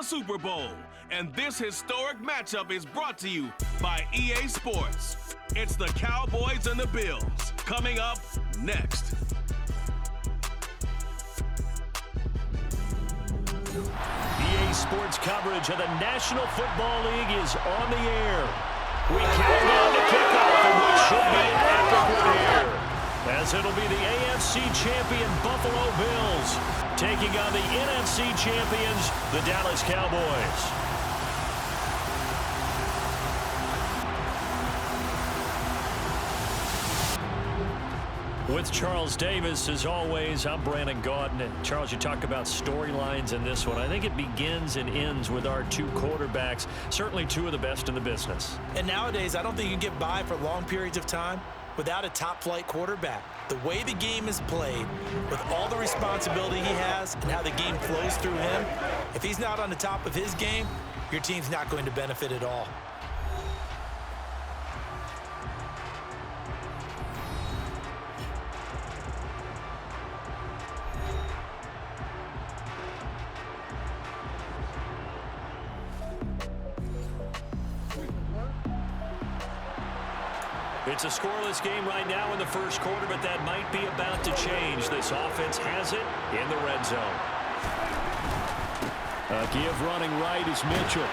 Super Bowl. And this historic matchup is brought to you by EA Sports. It's the Cowboys and the Bills. Coming up next. EA Sports coverage of the National Football League is on the air. We count down to kickoff in what should be an epic one here, as it'll be the AFC champion Buffalo Bills taking on the NFC champions, the Dallas Cowboys. With Charles Davis, as always, I'm Brandon Gaudin. And Charles, you talk about storylines in this one. I think it begins and ends with our two quarterbacks, certainly two of the best in the business. And nowadays, I don't think you can get by for long periods of time without a top-flight quarterback. The way the game is played, with all the responsibility he has and how the game flows through him, if he's not on the top of his game, your team's not going to benefit at all. It's a scoreless game right now in the first quarter, but that might be about to change. This offense has it in the red zone. A give running right is Mitchell.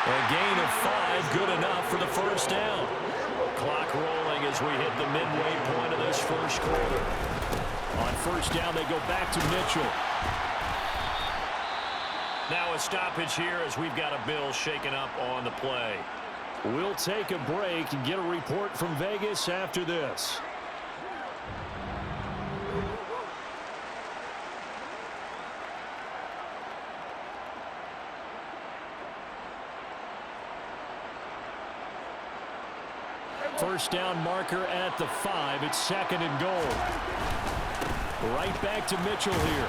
A gain of 5, good enough for the first down. Clock rolling as we hit the midway point of this first quarter. On first down, they go back to Mitchell. Now a stoppage here as we've got a Bill shaken up on the play. We'll take a break and get a report from Vegas after this. First down marker at the 5. It's 2nd and goal. Right back to Mitchell here.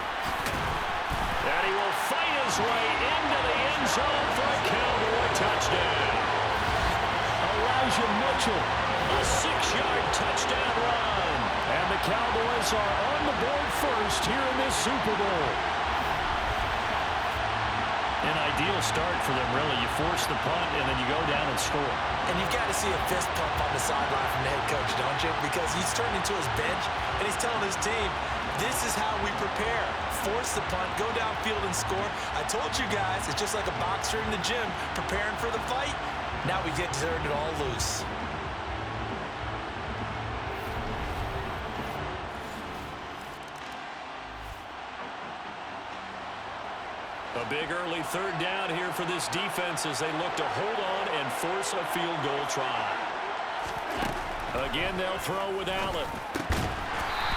And he will fight his way into the end zone for a Cowboy touchdown. Mitchell, a 6-yard touchdown run. And the Cowboys are on the board first here in this Super Bowl. An ideal start for them, really. You force the punt, and then you go down and score. And you've got to see a fist pump on the sideline from the head coach, don't you? Because he's turned into his bench, and he's telling his team, this is how we prepare. Force the punt, go downfield and score. I told you guys, it's just like a boxer in the gym preparing for the fight. Now we get to turn it all loose. A big early third down here for this defense as they look to hold on and force a field goal try. Again, they'll throw with Allen.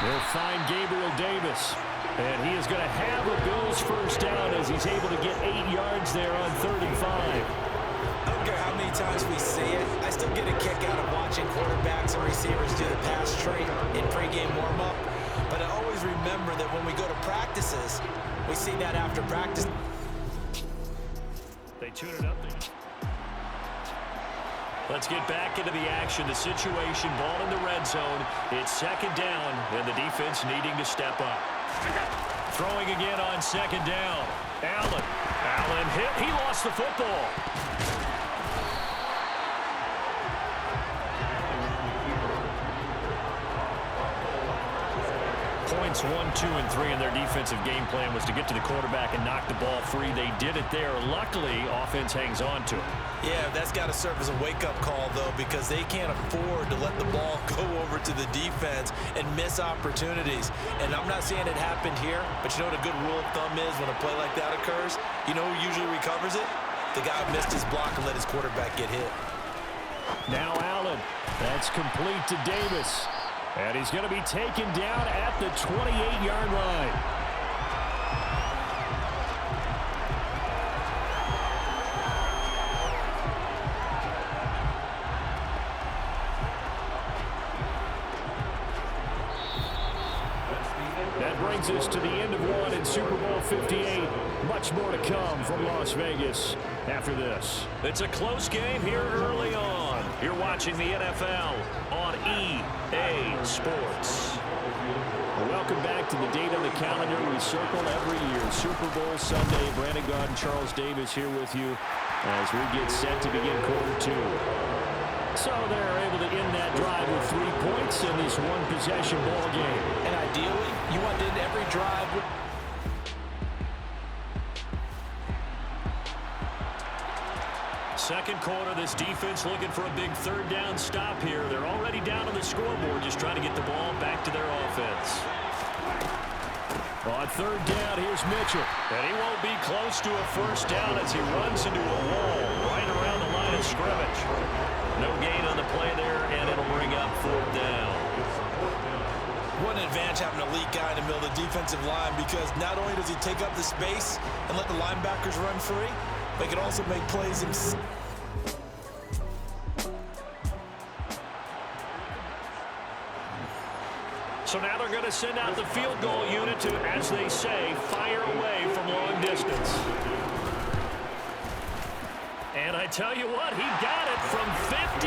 They'll find Gabriel Davis. And he is going to have a Bills first down as he's able to get 8 yards there on 35. I don't care how many times we see it. I still get a kick out of watching quarterbacks and receivers do the pass trait in pregame warm-up. But I always remember that when we go to practices, we see that after practice. They tune it up. Let's get back into the action. The situation, ball in the red zone. It's 2nd down, and the defense needing to step up. Throwing again on 2nd down. Allen hit. He lost the football. Points 1, 2, and 3 in their defensive game plan was to get to the quarterback and knock the ball free. They did it there. Luckily, offense hangs on to it. Yeah, that's got to serve as a wake-up call, though, because they can't afford to let the ball go over to the defense and miss opportunities. And I'm not saying it happened here, but you know what a good rule of thumb is when a play like that occurs? You know who usually recovers it? The guy who missed his block and let his quarterback get hit. Now Allen. That's complete to Davis. And he's going to be taken down at the 28-yard line. That brings us to the end of one in Super Bowl 58. Much more to come from Las Vegas after this. It's a close game here early on. You're watching the NFL on EA Sports. Welcome back to the date on the calendar we circle every year. Super Bowl Sunday. Brandon Gaudin, Charles Davis here with you as we get set to begin quarter 2. So they're able to end that drive with 3 points in this one-possession ball game. And ideally, you want to end every drive with... Second quarter, this defense looking for a big third down stop here. They're already down on the scoreboard, just trying to get the ball back to their offense. On third down, here's Mitchell. And he won't be close to a first down as he runs into a wall right around the line of scrimmage. No gain on the play there, and it'll bring up fourth down. What an advantage having an elite guy in the middle of the defensive line, because not only does he take up the space and let the linebackers run free, but he can also make plays himself. So now they're going to send out the field goal unit to, as they say, fire away from long distance. And I tell you what, he got it from 58.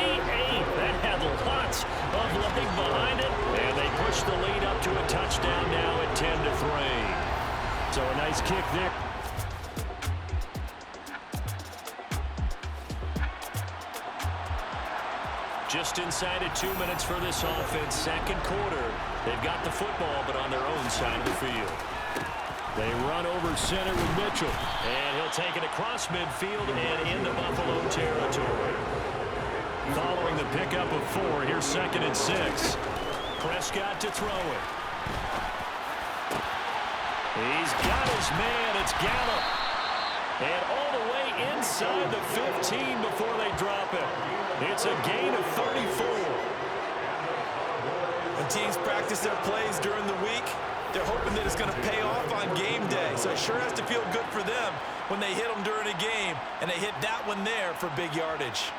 That had lots of leg behind it. And they push the lead up to a touchdown now at 10-3. So a nice kick there. Just inside of 2 minutes for this offense. Second quarter. They've got the football, but on their own side of the field. They run over center with Mitchell. And he'll take it across midfield and into Buffalo territory. Following the pickup of 4, here's 2nd and 6. Prescott to throw it. He's got his man. It's Gallup. And all the way inside the 15 before they drop it. It's a gain of 34. When teams practice their plays during the week, they're hoping that it's going to pay off on game day. So it sure has to feel good for them when they hit them during a game, and they hit that one there for big yardage.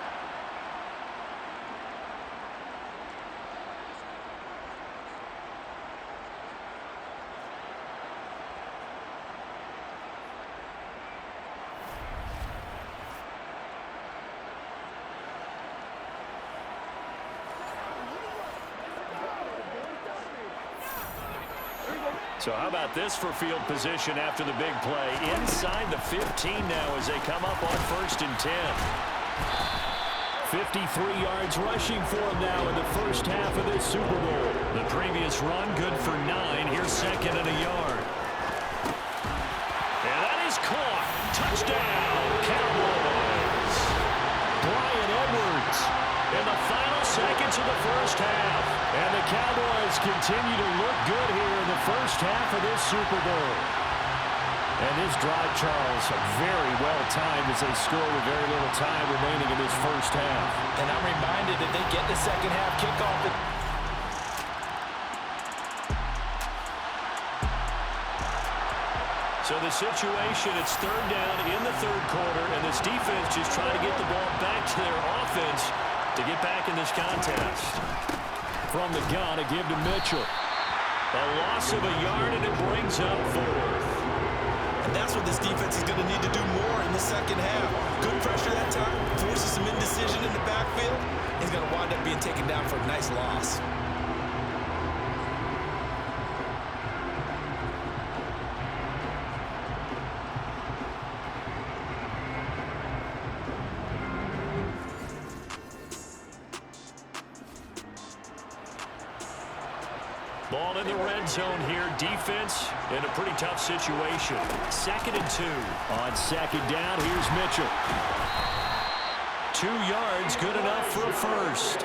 So how about this for field position after the big play? Inside the 15 now as they come up on 1st and 10. 53 yards rushing for him now in the first half of this Super Bowl. The previous run good for 9. Here's 2nd and a yard. And that is caught. Touchdown, Cowboys. Bryan Edwards in the final seconds of the first half. And the Cowboys continue to look good here in the first half of this Super Bowl. And this drive, Charles, very well timed as they score with very little time remaining in this first half. And I'm reminded that they get the second half kickoff. So the situation, it's third down in the third quarter, and this defense just trying to get the ball back to their offense to get back in this contest. From the gun, a give to Mitchell. A loss of a yard, and it brings up 4th. And that's what this defense is going to need to do more in the second half. Good pressure that time, forces some indecision in the backfield. He's going to wind up being taken down for a nice loss. Ball in the red zone here. Defense in a pretty tough situation. 2nd and 2. On 2nd down, here's Mitchell. 2 yards, good enough for a first.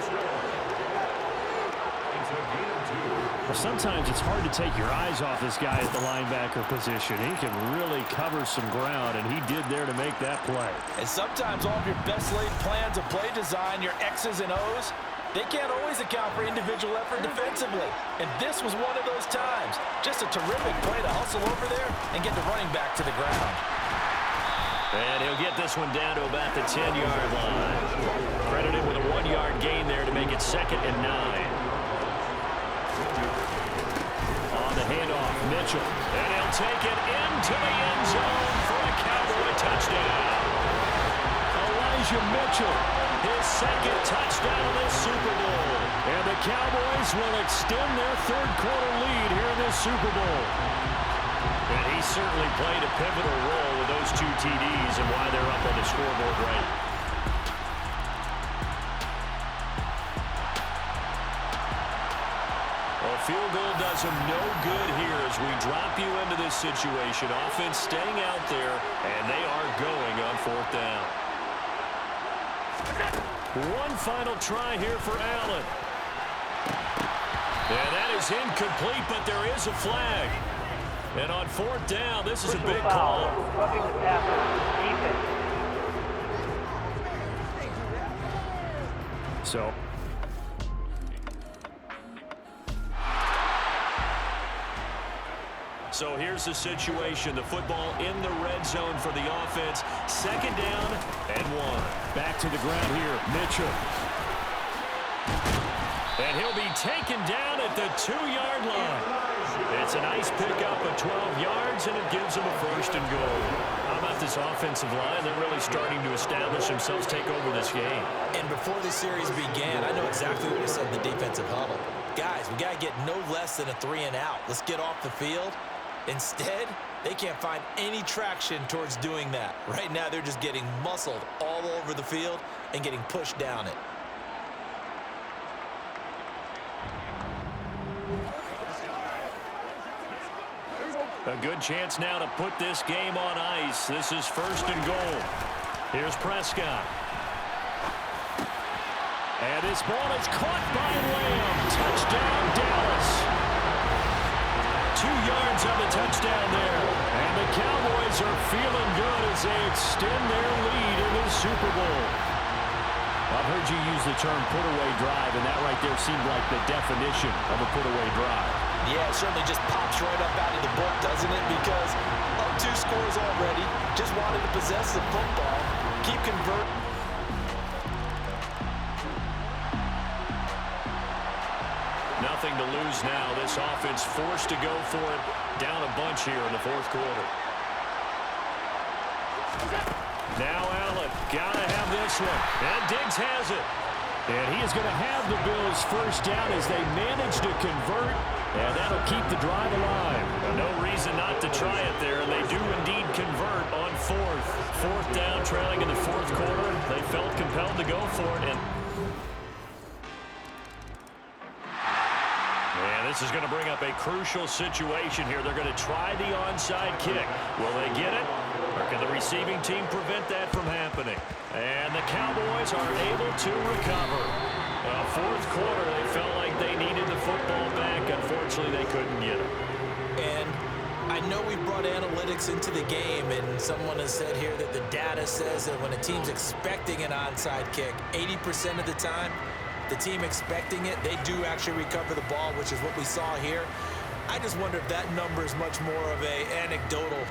Well, sometimes it's hard to take your eyes off this guy at the linebacker position. He can really cover some ground, and he did there to make that play. And sometimes all of your best laid plans of play design, your X's and O's, they can't always account for individual effort defensively. And this was one of those times. Just a terrific play to hustle over there and get the running back to the ground. And he'll get this one down to about the 10-yard line. Credited with a 1-yard gain there to make it 2nd and 9. On the handoff, Mitchell. And he'll take it into the end zone for a Cowboy touchdown. Elijah Mitchell, his 2nd touchdown of this Super Bowl. And the Cowboys will extend their third-quarter lead here in this Super Bowl. And he certainly played a pivotal role with those 2 TDs and why they're up on the scoreboard right. A field goal does him no good here as we drop you into this situation. Offense staying out there, and they are going on 4th down. One final try here for Allen. And that is incomplete, but there is a flag. And on 4th down, this is a big call. So here's the situation. The football in the red zone for the offense. 2nd down and 1. Back to the ground here, Mitchell. And he'll be taken down at the 2-yard line. It's a nice pickup of 12 yards, and it gives him a 1st and goal. How about this offensive line? They're really starting to establish themselves, take over this game. And before this series began, I know exactly what we said in the defensive huddle. Guys, we got to get no less than a 3-and-out. Let's get off the field. Instead, they can't find any traction towards doing that. Right now, they're just getting muscled all over the field and getting pushed down it. A good chance now to put this game on ice. This is 1st and goal. Here's Prescott. And this ball is caught by Lamb. Touchdown, Dallas. 2 yards on the touchdown there. And the Cowboys are feeling good as they extend their lead in this Super Bowl. I've heard you use the term put-away drive, and that right there seemed like the definition of a put-away drive. Yeah, it certainly just pops right up out of the book, doesn't it? Because up 2 scores already, just wanted to possess the football, keep converting. Nothing to lose now. This offense forced to go for it. Down a bunch here in the 4th quarter. Now Allen, gotta have this one. And Diggs has it. And he is going to have the Bills 1st down as they manage to convert. And that'll keep the drive alive. No reason not to try it there. And they do indeed convert on 4th. 4th down, trailing in the 4th quarter. They felt compelled to go for it. And this is going to bring up a crucial situation here. They're going to try the onside kick. Will they get it? Or can the receiving team prevent that from happening? And the Cowboys are able to recover. 4th quarter, they felt like they needed the football back. Unfortunately, they couldn't get it. And I know we brought analytics into the game, and someone has said here that the data says that when a team's expecting an onside kick, 80% of the time, the team expecting it, they do actually recover the ball, which is what we saw here. I just wonder if that number is much more of a anecdotal.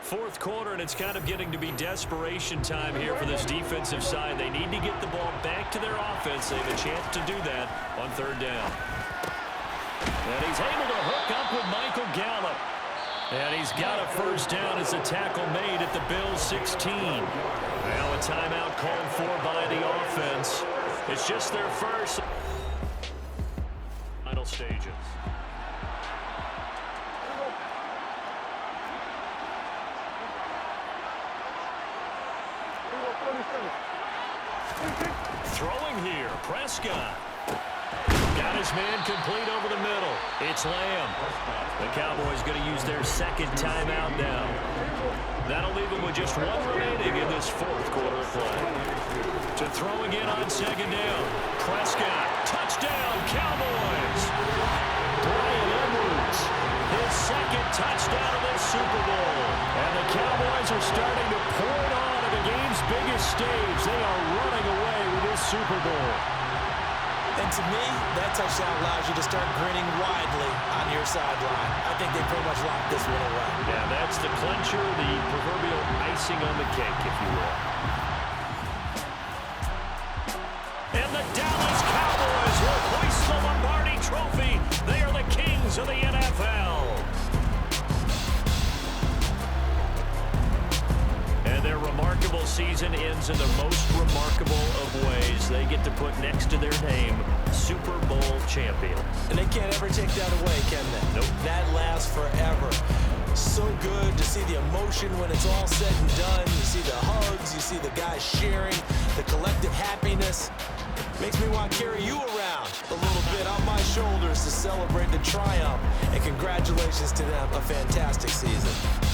4th quarter, and it's kind of getting to be desperation time here for this defensive side. They need to get the ball back to their offense. They have a chance to do that on 3rd down. And he's able to hook up with Michael Gallup. And he's got a 1st down as a tackle made at the Bills' 16. Now a timeout called for by the offense. It's just their first. Final stages. Throwing here, Prescott. Got his man complete over the middle. It's Lamb. The Cowboys going to use their 2nd timeout now. That'll leave them with just 1 remaining in this 4th quarter of play. To throw again on 2nd down. Prescott, touchdown, Cowboys. Bryan Edwards, his 2nd touchdown of this Super Bowl. And the Cowboys are starting to pour it on at the game's biggest stage. They are running away with this Super Bowl. And to me, that touchdown allows you to start grinning widely on your sideline. I think they pretty much locked this one away. Yeah, that's the clincher, the proverbial icing on the cake, if you will. And the Dallas Cowboys will hoist the Lombardi Trophy. They are the kings of the NFL. And their remarkable season ends in the most remarkable of ways. They get to put next to their name, Super Bowl champion. And they can't ever take that away, can they? Nope. That lasts forever. So good to see the emotion when it's all said and done. You see the hugs, you see the guys sharing, the collective happiness. Makes me want to carry you around a little bit on my shoulders to celebrate the triumph. And congratulations to them, a fantastic season.